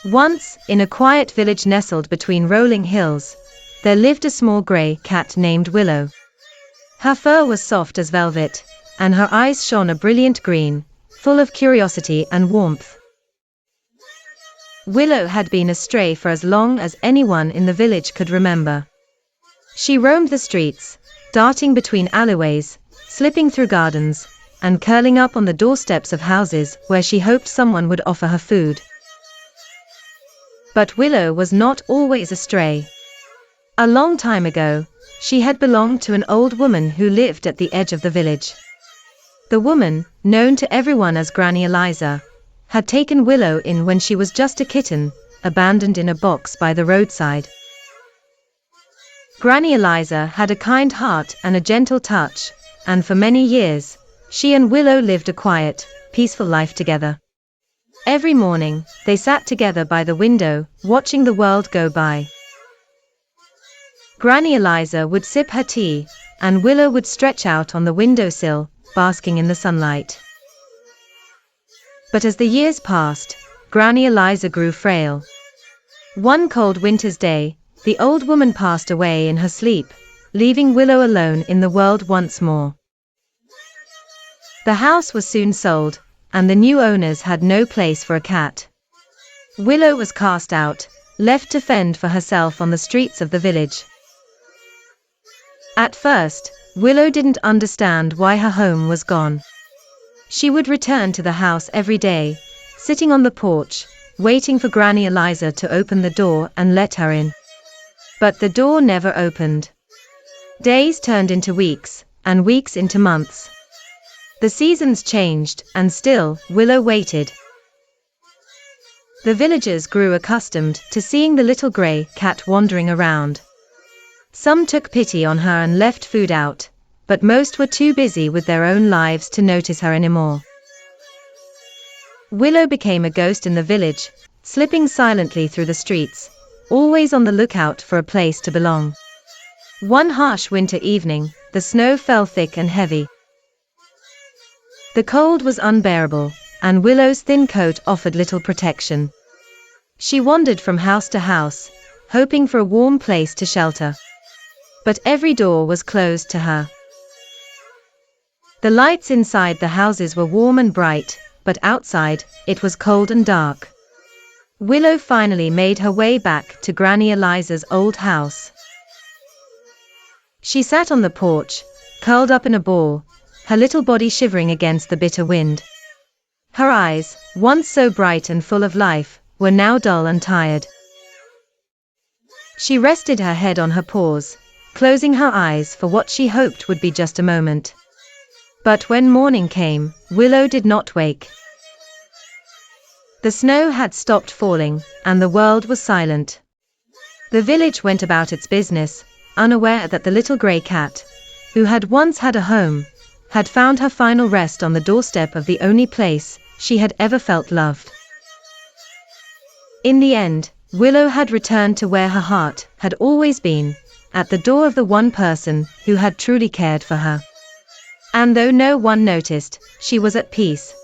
Once, in a quiet village nestled between rolling hills, there lived a small grey cat named Willow. Her fur was soft as velvet, and her eyes shone a brilliant green, full of curiosity and warmth. Willow had been a stray for as long as anyone in the village could remember. She roamed the streets, darting between alleyways, slipping through gardens, and curling up on the doorsteps of houses where she hoped someone would offer her food. But Willow was not always a stray. A long time ago, she had belonged to an old woman who lived at the edge of the village. The woman, known to everyone as Granny Eliza, had taken Willow in when she was just a kitten, abandoned in a box by the roadside. Granny Eliza had a kind heart and a gentle touch, and for many years, she and Willow lived a quiet, peaceful life together. Every morning, they sat together by the window, watching the world go by. Granny Eliza would sip her tea, and Willow would stretch out on the windowsill, basking in the sunlight. But as the years passed, Granny Eliza grew frail. One cold winter's day, the old woman passed away in her sleep, leaving Willow alone in the world once more. The house was soon sold, and the new owners had no place for a cat. Willow was cast out, left to fend for herself on the streets of the village. At first, Willow didn't understand why her home was gone. She would return to the house every day, sitting on the porch, waiting for Granny Eliza to open the door and let her in. But the door never opened. Days turned into weeks, and weeks into months. The seasons changed, and still, Willow waited. The villagers grew accustomed to seeing the little grey cat wandering around. Some took pity on her and left food out, but most were too busy with their own lives to notice her anymore. Willow became a ghost in the village, slipping silently through the streets, always on the lookout for a place to belong. One harsh winter evening, the snow fell thick and heavy. The cold was unbearable, and Willow's thin coat offered little protection. She wandered from house to house, hoping for a warm place to shelter. But every door was closed to her. The lights inside the houses were warm and bright, but outside, it was cold and dark. Willow finally made her way back to Granny Eliza's old house. She sat on the porch, curled up in a ball, her little body shivering against the bitter wind. Her eyes, once so bright and full of life, were now dull and tired. She rested her head on her paws, closing her eyes for what she hoped would be just a moment. But when morning came, Willow did not wake. The snow had stopped falling, and the world was silent. The village went about its business, unaware that the little grey cat, who had once had a home, had found her final rest on the doorstep of the only place she had ever felt loved. In the end, Willow had returned to where her heart had always been, at the door of the one person who had truly cared for her. And though no one noticed, she was at peace.